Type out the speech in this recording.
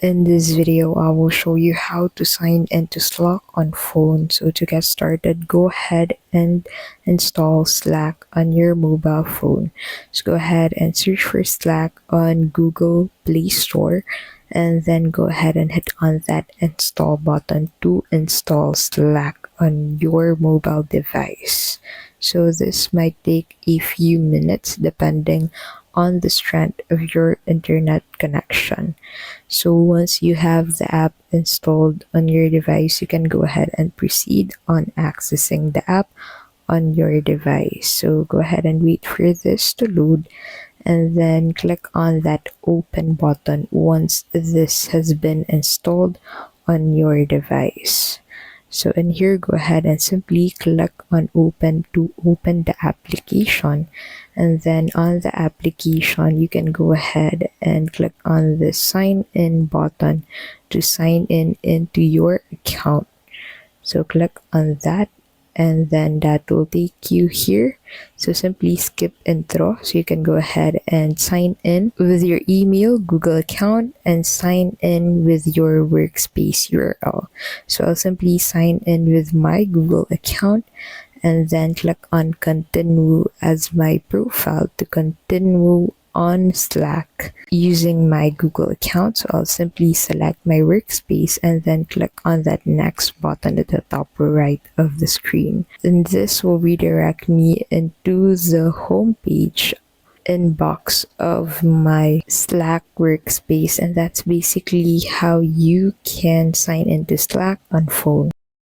In this video, I will show you how to sign into Slack on phone. So to get started, go ahead and install Slack on your mobile phone. So go ahead and search for Slack on Google Play Store and then go ahead and hit on that install button to install Slack on your mobile device. So this might take a few minutes depending on the strength of your internet connection. So once you have the app installed on your device, you can go ahead and proceed on accessing the app on your device. So go ahead and wait for this to load and then click on that open button once this has been installed on your device. So in here, go ahead and simply click on open to open the application. And then on the application, you can go ahead and click on the sign in button to sign in into your account. So click on that and then that will take you here. So simply skip intro. So you can go ahead and sign in with your email, Google account, and sign in with your workspace URL. So I'll simply sign in with my Google account and then click on continue as my profile to continue on Slack using my Google account. So I'll simply select my workspace and then click on that next button at the top right of the screen. And this will redirect me into the home page inbox of my Slack workspace, and that's basically how you can sign into Slack on phone.